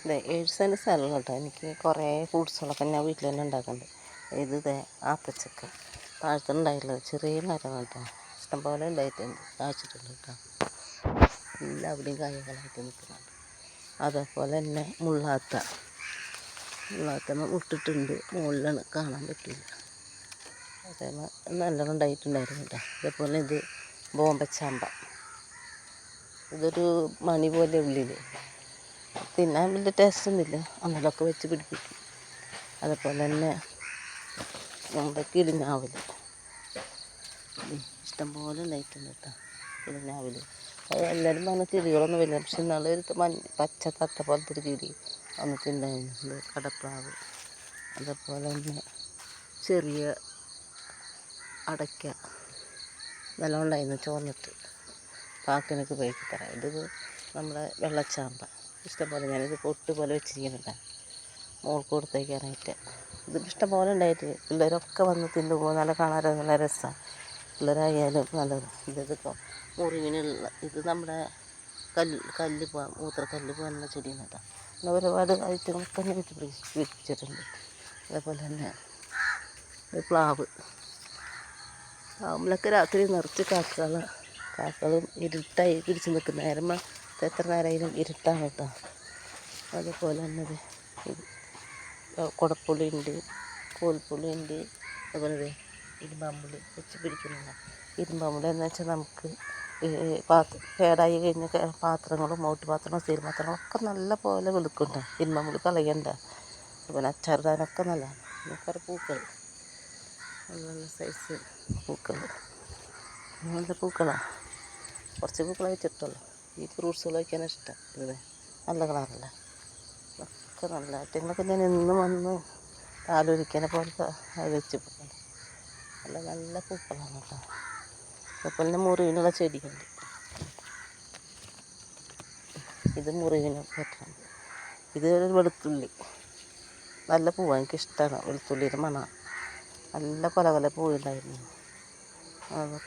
ഇതേ 7 സെൻറ്റ് സ്ഥലം കേട്ടോ. എനിക്ക് കുറേ ഫ്രൂട്ട്സുകളൊക്കെ ഞാൻ വീട്ടിൽ തന്നെ ഉണ്ടാക്കുന്നുണ്ട്. ഇതേ ആത്തച്ചക്ക താഴത്തുണ്ടായിട്ടുള്ളത് ചെറിയ മരം കേട്ടോ. ഇഷ്ടംപോലെ ഉണ്ടായിട്ടുണ്ട്, കായ്ച്ചിട്ടുണ്ട് കേട്ടോ. എല്ലാവിടെയും കായകളായിട്ട് നിൽക്കുന്നുണ്ട്. അതേപോലെ തന്നെ മുള്ളാത്തമ്മ മുട്ടിട്ടുണ്ട്, മുകളിലാണ് കാണാൻ പറ്റില്ല. അതേപോലെ നല്ലോണം ഉണ്ടായിട്ടുണ്ടായിരുന്നു കേട്ടോ. അതേപോലെ ഇത് ബോംബച്ചാമ്പ, ഇതൊരു മണി പോലെ ഉള്ളിൽ തിന്നാൻ വലിയ ടേസ്റ്റ് ഒന്നുമില്ല, അന്നലൊക്കെ വെച്ച് പിടിപ്പിക്കും. അതേപോലെ തന്നെ നമ്മുടെ കിളിഞ്ഞാവൽ ഇഷ്ടംപോലെ ഉണ്ടായിട്ടുണ്ട് കേട്ടോ. കിളിഞ്ഞാവൽ എല്ലാവരും പറഞ്ഞ കിളികളൊന്നും വരില്ല, പക്ഷെ ഇന്നാളെ ഒരു പച്ച തത്ത പോലത്തെ ഒരു കിളി വന്നിട്ടുണ്ടായിരുന്നു. കടപ്രാവ്, അതേപോലെ തന്നെ ചെറിയ അടയ്ക്ക നല്ലോണം ഉണ്ടായിരുന്നു ചോന്നിട്ട്, പാക്കിനൊക്കെ ഉപയോഗിച്ച് തരാം. ഇത് നമ്മുടെ വെള്ളച്ചാമ്പ ഇഷ്ടംപോലെ, ഞാനിത് പൊട്ട് പോലെ വെച്ചിരിക്കുന്നുണ്ട് മോൾക്ക് കൊടുത്തേക്കാനായിട്ട്. ഇത് ഇഷ്ടംപോലെ ഉണ്ടായിട്ട് പിള്ളേരൊക്കെ വന്ന് തിന്നു പോകും. നല്ല കാണാൻ നല്ല രസമാണ്, പിള്ളേരായാലും നല്ലത്. ഇതിപ്പോൾ മുറിവിനുള്ള ഇത് നമ്മുടെ കല്ല് പോകാൻ മൂത്രക്കല്ല് പോകാനുള്ള ചെടിയാണ് കേട്ടോ. പിന്നെ ഒരുപാട് ഐറ്റങ്ങളൊക്കെ ഞാൻ പിടിപ്പിച്ചിട്ടുണ്ട്. അതേപോലെ തന്നെ പ്ലാവ്, പ്ലാവിലൊക്കെ രാത്രി നിറച്ച് കാക്കകളും ഇരുട്ടായി പിടിച്ച് നിൽക്കുന്ന നേരം എത്ര നേരമായാലും ഇരുട്ടാണ് കേട്ടോ. അതുപോലെ തന്നെ ഇത് കുടപ്പുളി ഉണ്ട്, കോൽപ്പുളി ഉണ്ട്. അതുപോലെ ഇരുമ്പാമ്പുളി വെച്ച് പിടിക്കുന്നില്ല. ഇരുമ്പാമ്പുളി എന്ന് വെച്ചാൽ നമുക്ക് കേടായി കഴിഞ്ഞ പാത്രങ്ങളും പാത്രങ്ങളും സ്റ്റീൽ പാത്രങ്ങളും ഒക്കെ നല്ല പോലെ വെളുക്കുന്നുണ്ട്. ഇരുമ്പാമ്പുളി കളയണ്ട. അതുപോലെ അച്ചാറിടാനൊക്കെ നല്ലതാണ്. പിന്നെ കുറേ പൂക്കൾ, നല്ല സൈസ് പൂക്കൾ, നല്ല പൂക്കളാണ്. കുറച്ച് പൂക്കളെ വെച്ചിട്ടുള്ളൂ. ഈ ഫ്രൂട്ട്സുകൾ വയ്ക്കാനാണ് ഇഷ്ടം. ഇത് നല്ല കളറല്ലേ, ഒക്കെ നല്ല ഐറ്റങ്ങളൊക്കെ ഞാൻ എന്നും വന്ന് ആലോചിക്കാനെ പോലത്തെ വെച്ച് പോകുന്നുണ്ട്. നല്ല നല്ല പൂക്കളാണ് കേട്ടോ. അതുപോലെ തന്നെ മുറിവിനുള്ള ചെടിയുണ്ട്. ഇത് മുറിവിന് പറ്റണം. ഇത് വെളുത്തുള്ളി, നല്ല പൂവാണ്, എനിക്കിഷ്ടമാണ് വെളുത്തുള്ളിയുടെ മണം. നല്ല കൊല പൂവുണ്ടായിരുന്നു.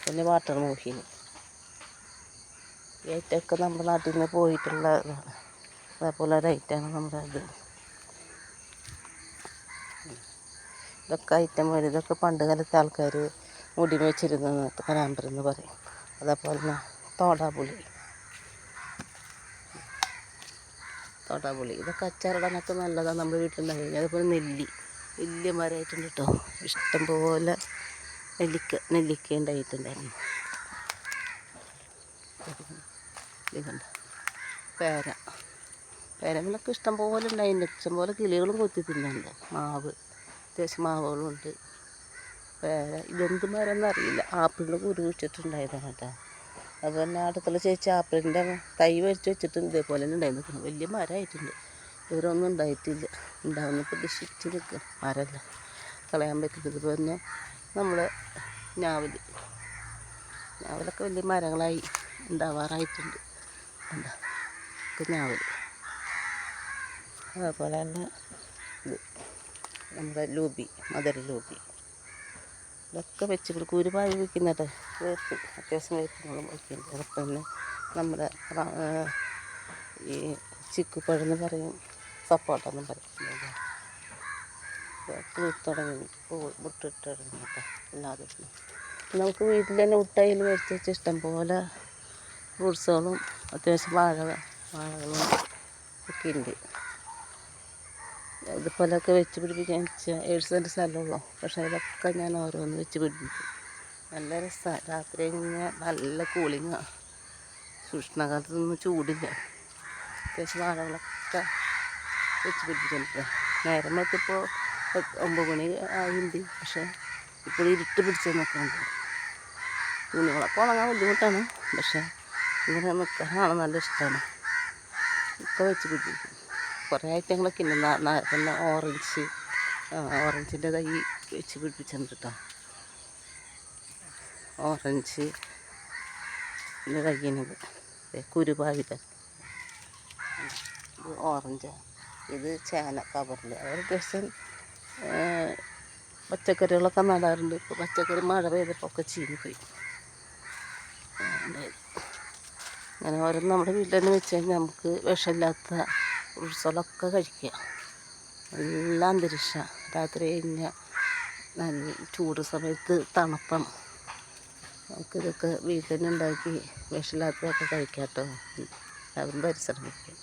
പിന്നെ വാട്ടർ മോഹിനി, ഈ ഐറ്റമൊക്കെ നമ്മുടെ നാട്ടിൽ നിന്ന് പോയിട്ടുള്ള ഇതാണ്. അതേപോലെ ഒരു ഐറ്റമാണ് നമ്മുടെ ഇത്. ഇതൊക്കെ ഐറ്റം വരും. ഇതൊക്കെ പണ്ട് കാലത്തെ ആൾക്കാർ മുടി വെച്ചിരുന്ന കനാമ്പരെന്ന് പറയും. അതേപോലെ തന്നെ തോടാപുളി ഇതൊക്കെ അച്ചാറിടാനൊക്കെ നല്ലതാണ്, നമ്മുടെ വീട്ടിലുണ്ടായി. അതേപോലെ വലിയ മരമായിട്ടുണ്ട് കേട്ടോ. ഇഷ്ടംപോലെ നെല്ലിക്ക ഉണ്ടായിട്ടുണ്ടായിരുന്നു. ഇതുണ്ട് പേരങ്ങളൊക്കെ ഇഷ്ടംപോലെ ഉണ്ടായിട്ടുണ്ട്. ഇഷ്ടംപോലെ കിളികളും കൊത്തി തിന്നുന്നുണ്ട്. മാവ്, അത്യാവശ്യം മാവുകളും ഉണ്ട്. ഇതെന്ത് മരം എന്നറിയില്ല. ആപ്പിളിൻ്റെ കുരു വെച്ചിട്ടുണ്ടായതാണ് കേട്ടോ. അതുപോലെ അടുത്തുള്ള ചേച്ചി ആപ്പിളിൻ്റെ തൈ വരച്ച് വെച്ചിട്ട് ഇതേപോലെ തന്നെ ഉണ്ടായി നിൽക്കുന്നു. വലിയ മരമായിട്ടുണ്ട്. ഇവരൊന്നും ഉണ്ടായിട്ടില്ല, ഉണ്ടാവുന്ന പ്രതീക്ഷിച്ച് നിൽക്കുക. മരമല്ല, കളയാൻ പറ്റുന്നത്. ഇതുപോലെ തന്നെ നമ്മൾ ഞാവലൊക്കെ വലിയ മരങ്ങളായി ഉണ്ടാവാറായിട്ടുണ്ട്. ഞാവൽ, അതേപോലെ തന്നെ ഇത് നമ്മുടെ മധുര ലൂബി, ഇതൊക്കെ വെച്ച് കുരുപായി വയ്ക്കുന്നുണ്ട്. വേപ്പ്, അത്യാവശ്യം വേപ്പുകളും വയ്ക്കുന്നുണ്ട്. അതൊക്കെ തന്നെ നമ്മുടെ ഈ ചിക്കുപ്പഴെന്ന് പറയും, സപ്പോട്ടയെന്നും പറയും. തുടങ്ങി മുട്ടിട്ട് തുടങ്ങി കേട്ടോ. എല്ലാ ദിവസവും നമുക്ക് വീട്ടിൽ തന്നെ മുട്ടയിൽ മേടിച്ച് വെച്ച് ഇഷ്ടംപോലെ ഫ്രൂട്ട്സുകളും അത്യാവശ്യം വാഴകളും ഒക്കെ ഉണ്ട്. ഇതുപോലെയൊക്കെ വെച്ച് പിടിപ്പിക്കാൻ വെച്ചാൽ 7 സെൻറ്റ് സ്ഥലമുള്ളൂ. പക്ഷേ ഇതൊക്കെ ഞാൻ ഓരോന്ന് വെച്ച് പിടിപ്പിക്കും. നല്ല രസമാണ്. രാത്രി കഴിഞ്ഞാൽ നല്ല കൂളിങ്ങാണ്. ഉഷ്ണകാലത്തൊന്നും ചൂടില്ല. അത്യാവശ്യം വാഴകളൊക്കെ വെച്ച് പിടിപ്പിച്ചിട്ടുണ്ട്. നേരം വെച്ചപ്പോൾ 9 മണി ആയിട്ടുണ്ട്. പക്ഷേ ഇപ്പോൾ ഇരുട്ട് പിടിച്ച് നിൽക്കുന്നുണ്ട്. തുണികളൊക്കെ ഉണങ്ങാൻ ബുദ്ധിമുട്ടാണ്, പക്ഷേ ഇങ്ങനെ നിൽക്കാനാണ് നല്ല ഇഷ്ടമാണ്. ഒക്കെ വെച്ച് പിടിപ്പിക്കും. കുറേ ഐറ്റങ്ങളൊക്കെ ഉണ്ട്. പിന്നെ ഓറഞ്ചിൻ്റെ തൈ വെച്ച് പിടിപ്പിച്ചിട്ടുണ്ട് കേട്ടോ. ഓറഞ്ചിൻ്റെ തൈയിനത് കുരുപാവിത, ഇത് ഓറഞ്ചാണ്. ഇത് ചേന കവറിൽ. അവർ ദിവസം പച്ചക്കറികളൊക്കെ നടാറുണ്ട്. ഇപ്പോൾ പച്ചക്കറി മഴ പെയ്തപ്പോൾ ഒക്കെ ചീഞ്ഞുപോയി. അങ്ങനെ ഓരോന്ന് നമ്മുടെ വീട്ടിൽ തന്നെ വെച്ച് കഴിഞ്ഞാൽ നമുക്ക് വിഷമില്ലാത്ത ഫ്രൂട്ട്സുകളൊക്കെ കഴിക്കുക. നല്ല അന്തരീക്ഷം. രാത്രി കഴിഞ്ഞാൽ നല്ല ചൂട് സമയത്ത് തണുപ്പാണ്. നമുക്കിതൊക്കെ വീട്ടിൽ തന്നെ ഉണ്ടാക്കി വിഷമില്ലാത്തതൊക്കെ കഴിക്കാം കേട്ടോ. അതും പരിശ്രമിക്കും.